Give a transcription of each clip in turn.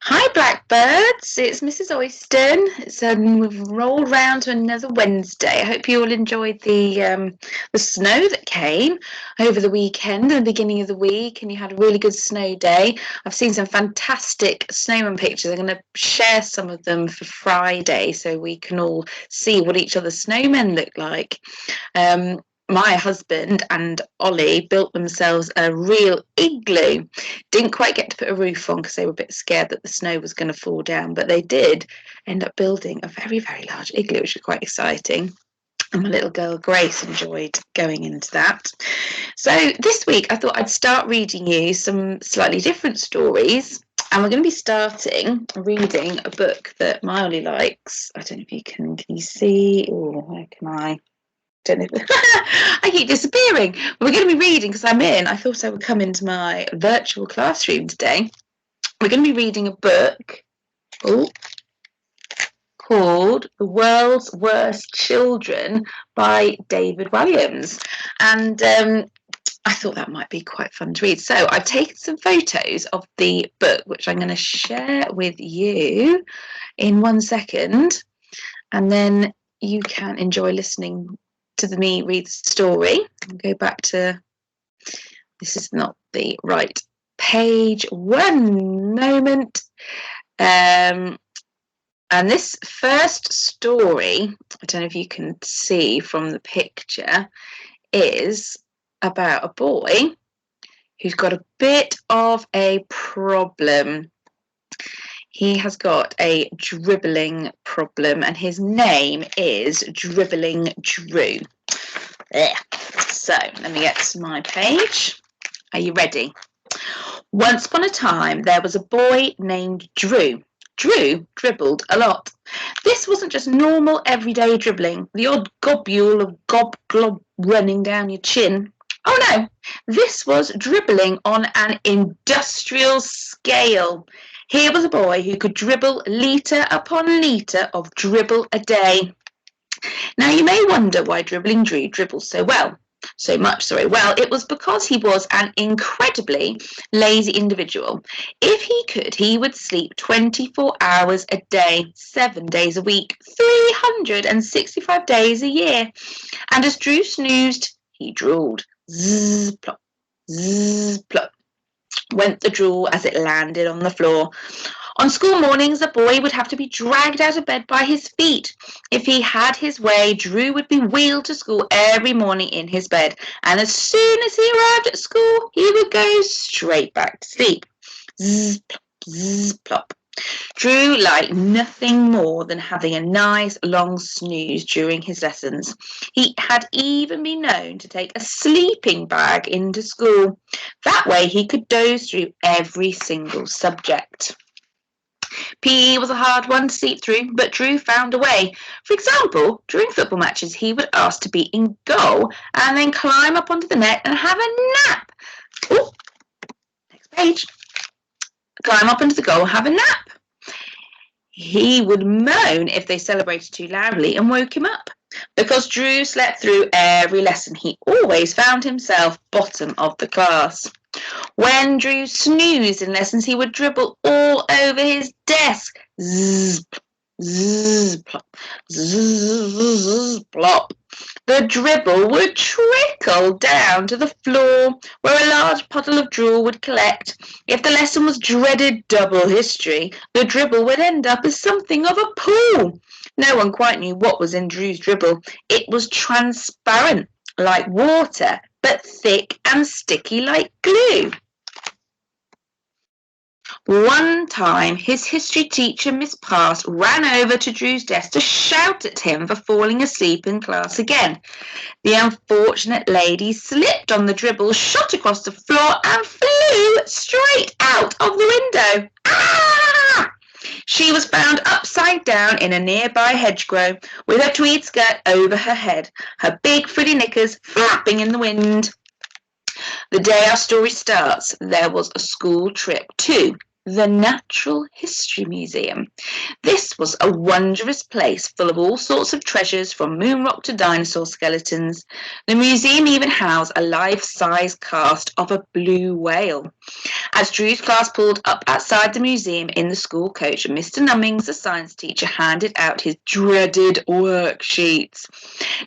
Hi, Blackbirds. It's Mrs. Oyston. We've rolled round to another Wednesday. I hope you all enjoyed the snow that came over the weekend and the beginning of the week, and you had a really good snow day. I've seen some fantastic snowman pictures. I'm going to share some of them for Friday so we can all see what each other's snowmen look like. My husband and Ollie built themselves a real igloo. Didn't quite get to put a roof on because they were a bit scared that the snow was going to fall down, but they did end up building a very, very large igloo, which was quite exciting. And my little girl Grace enjoyed going into that. So this week I thought I'd start reading you some slightly different stories. And we're going to be starting reading a book that my Ollie likes. I don't know if you can you see? Oh, where can I? Don't know. I keep disappearing. We're going to be reading because I'm in. I thought I would come into my virtual classroom today. We're going to be reading a book called The World's Worst Children by David Walliams. And I thought that might be quite fun to read. So I've taken some photos of the book, which I'm going to share with you in 1 second. And then you can enjoy listening to me read the story. I'll go back to, this is not the right page. One moment. And this first story, I don't know if you can see from the picture, is about a boy who's got a bit of a problem. He has got a dribbling problem, and his name is Dribbling Drew. There. So let me get to my page. Are you ready? Once upon a time, there was a boy named Drew. Drew dribbled a lot. This wasn't just normal everyday dribbling, the odd globule of gob-glob running down your chin. Oh no, this was dribbling on an industrial scale. Here was a boy who could dribble litre upon litre of dribble a day. Now you may wonder why Dribbling Drew dribbles so much. Well, it was because he was an incredibly lazy individual. If he could, he would sleep 24 hours a day, 7 days a week, 365 days a year. And as Drew snoozed, he drooled. Zzz, plop, zzz, plop, went the drool as it landed on the floor. On school mornings, the boy would have to be dragged out of bed by his feet. If he had his way, Drew would be wheeled to school every morning in his bed, and as soon as he arrived at school, he would go straight back to sleep. Zzz, plop, zzz, plop. Drew liked nothing more than having a nice long snooze during his lessons. He had even been known to take a sleeping bag into school. That way he could doze through every single subject. PE was a hard one to sleep through, but Drew found a way. For example, during football matches, he would ask to be in goal and then climb up onto the net and have a nap. Oh, next page. Climb up into the goal, have a nap. He would moan if they celebrated too loudly and woke him up. Because Drew slept through every lesson, he always found himself bottom of the class. When Drew snoozed in lessons, he would dribble all over his desk. Zzz, zzz, plop, zzz, plop. The dribble would trickle down to the floor, where a large puddle of drool would collect. If the lesson was dreaded double history, the dribble would end up as something of a pool. No one quite knew what was in Drew's dribble. It was transparent, like water, but thick and sticky like glue. One time, his history teacher, Miss Pass, ran over to Drew's desk to shout at him for falling asleep in class again. The unfortunate lady slipped on the dribble, shot across the floor, and flew straight out of the window. Ah! She was found upside down in a nearby hedgerow, with her tweed skirt over her head, her big frilly knickers flapping in the wind. The day our story starts, there was a school trip to the Natural History Museum. This was a wondrous place full of all sorts of treasures, from moon rock to dinosaur skeletons. The museum even housed a life-size cast of a blue whale. As Drew's class pulled up outside the museum in the school coach, Mr. Nummings, the science teacher, handed out his dreaded worksheets.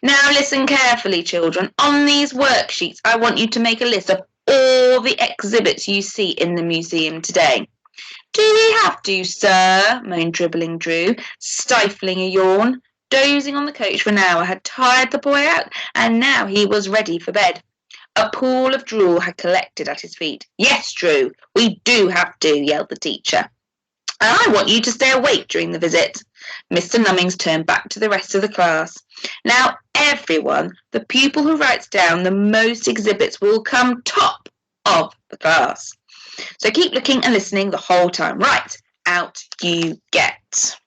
Now listen carefully, children. On these worksheets, I want you to make a list of all the exhibits you see in the museum today. Do we have to, sir? Moaned Dribbling Drew, stifling a yawn. Dozing on the coach for an hour had tired the boy out, and now he was ready for bed. A pool of drool had collected at his feet. Yes, Drew, we do have to, yelled the teacher. And I want you to stay awake during the visit. Mr. Nummings turned back to the rest of the class. Now, everyone, the pupil who writes down the most exhibits will come top of the class. So keep looking and listening the whole time. Right, out you get.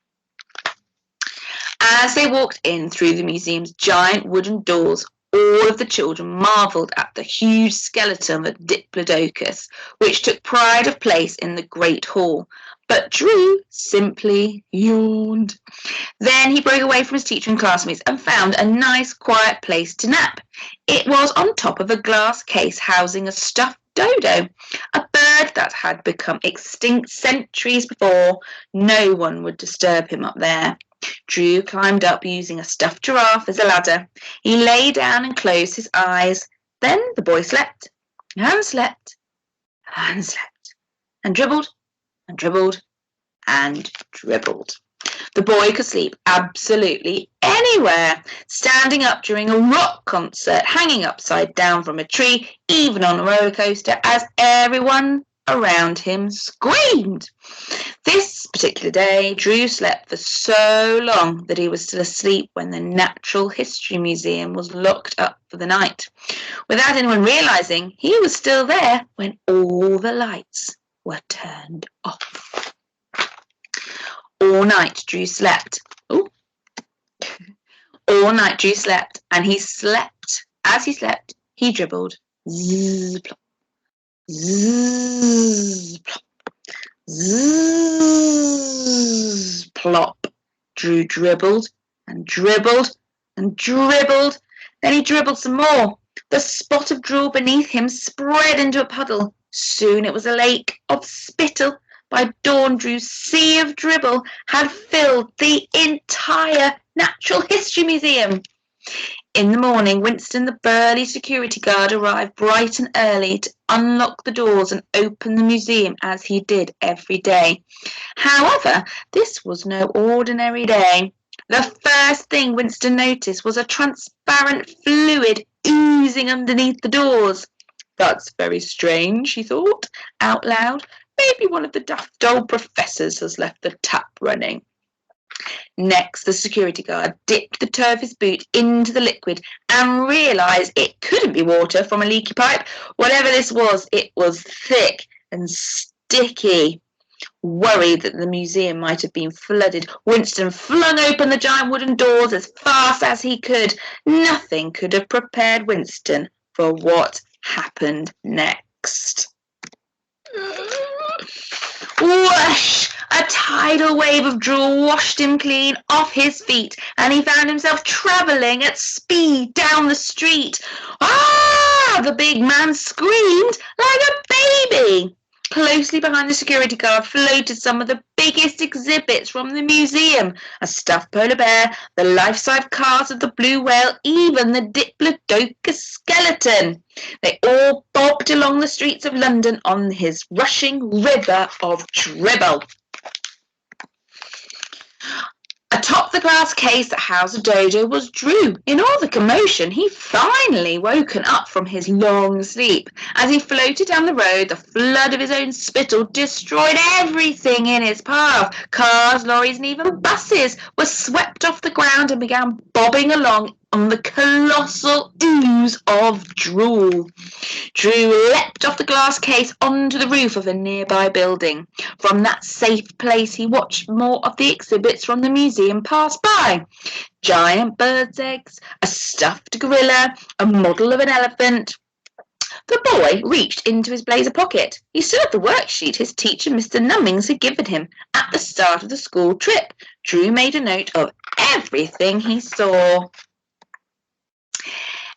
As they walked in through the museum's giant wooden doors, all of the children marvelled at the huge skeleton of Diplodocus, which took pride of place in the great hall. But Drew simply yawned. Then he broke away from his teacher and classmates and found a nice quiet place to nap. It was on top of a glass case housing a stuffed dodo, a bird that had become extinct centuries before. No one would disturb him up there. Drew climbed up using a stuffed giraffe as a ladder. He lay down and closed his eyes. Then the boy slept and slept and slept and dribbled and dribbled and dribbled. The boy could sleep absolutely anywhere, standing up during a rock concert, hanging upside down from a tree, even on a roller coaster, as everyone around him screamed. This particular day, Drew slept for so long that he was still asleep when the Natural History Museum was locked up for the night. Without anyone realizing, he was still there when all the lights were turned off. All night Drew slept. All night Drew slept, and he slept. As he slept, he dribbled. Zzz, plop. Zzz, plop. Zzz, plop. Drew dribbled and dribbled and dribbled. Then he dribbled some more. The spot of drool beneath him spread into a puddle. Soon it was a lake of spittle. By dawn, Drew's sea of dribble had filled the entire Natural History Museum. In the morning, Winston, the burly security guard, arrived bright and early to unlock the doors and open the museum as he did every day. However, this was no ordinary day. The first thing Winston noticed was a transparent fluid oozing underneath the doors. That's very strange, he thought, out loud. Maybe one of the daft old professors has left the tap running. Next, the security guard dipped the toe of his boot into the liquid and realised it couldn't be water from a leaky pipe. Whatever this was, it was thick and sticky. Worried that the museum might have been flooded, Winston flung open the giant wooden doors as fast as he could. Nothing could have prepared Winston for what happened next. Whoosh! A tidal wave of drool washed him clean off his feet, and he found himself travelling at speed down the street. Ah! The big man screamed like a baby. Closely behind the security guard floated some of the biggest exhibits from the museum. A stuffed polar bear, the life-size cast of the blue whale, even the Diplodocus skeleton. They all bobbed along the streets of London on his rushing river of dribble. Atop the glass case that housed a dodo was Drew. In all the commotion, he finally woken up from his long sleep. As he floated down the road, the flood of his own spittle destroyed everything in its path. Cars, lorries, and even buses were swept off the ground and began bobbing along on the colossal ooze of drool. Drew leapt off the glass case onto the roof of a nearby building. From that safe place, he watched more of the exhibits from the museum pass by. Giant birds' eggs, a stuffed gorilla, a model of an elephant, The boy reached into his blazer pocket. He still had the worksheet his teacher, Mr. Nummings, had given him at the start of the school trip. Drew made a note of everything he saw.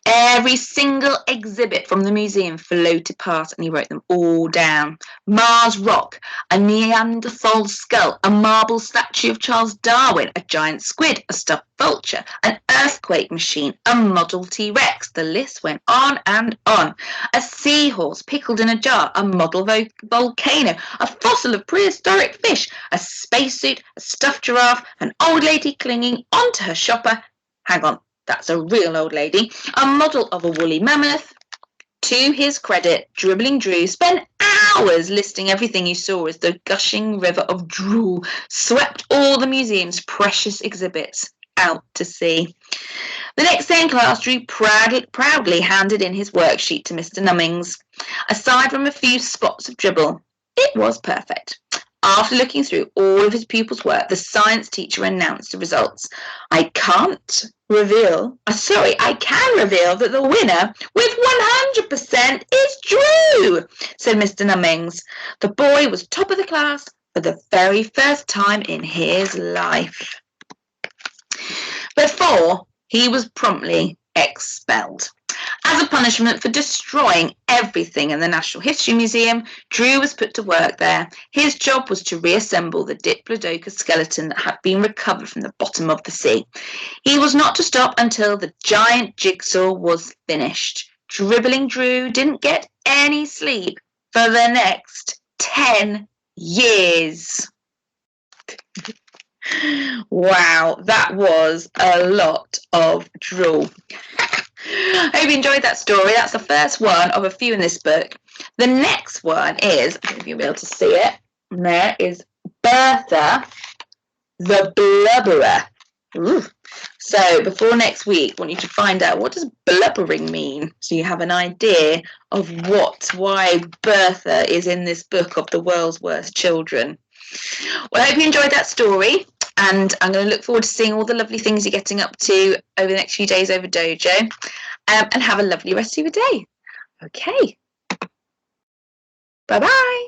Every single exhibit from the museum floated past, and he wrote them all down. Mars rock, a Neanderthal skull, a marble statue of Charles Darwin, a giant squid, a stuffed vulture, an earthquake machine, a model T-Rex. The list went on and on. A seahorse pickled in a jar, a model volcano, a fossil of prehistoric fish, a spacesuit, a stuffed giraffe, an old lady clinging onto her shopper. Hang on. That's a real old lady. A model of a woolly mammoth. To his credit, Dribbling Drew spent hours listing everything he saw as the gushing river of drool swept all the museum's precious exhibits out to sea. The next day in class, Drew proudly handed in his worksheet to Mr. Nummings. Aside from a few spots of dribble, it was perfect. After looking through all of his pupils' work, the science teacher announced the results. I can reveal that the winner with 100% is Drew, said Mr. Nummings. The boy was top of the class for the very first time in his life. Before he was promptly expelled. As a punishment for destroying everything in the Natural History Museum, Drew was put to work there. His job was to reassemble the Diplodocus skeleton that had been recovered from the bottom of the sea. He was not to stop until the giant jigsaw was finished. Dribbling Drew didn't get any sleep for the next 10 years. Wow, that was a lot of drool. I hope you enjoyed that story. That's the first one of a few in this book. The next one is, I don't know if you'll be able to see it, and there is Bertha the Blubberer. Ooh. So before next week, I want you to find out, what does blubbering mean? So you have an idea of why Bertha is in this book of the world's worst children. Well, I hope you enjoyed that story, and I'm going to look forward to seeing all the lovely things you're getting up to over the next few days over Dojo, and have a lovely rest of your day. Okay. Bye-bye.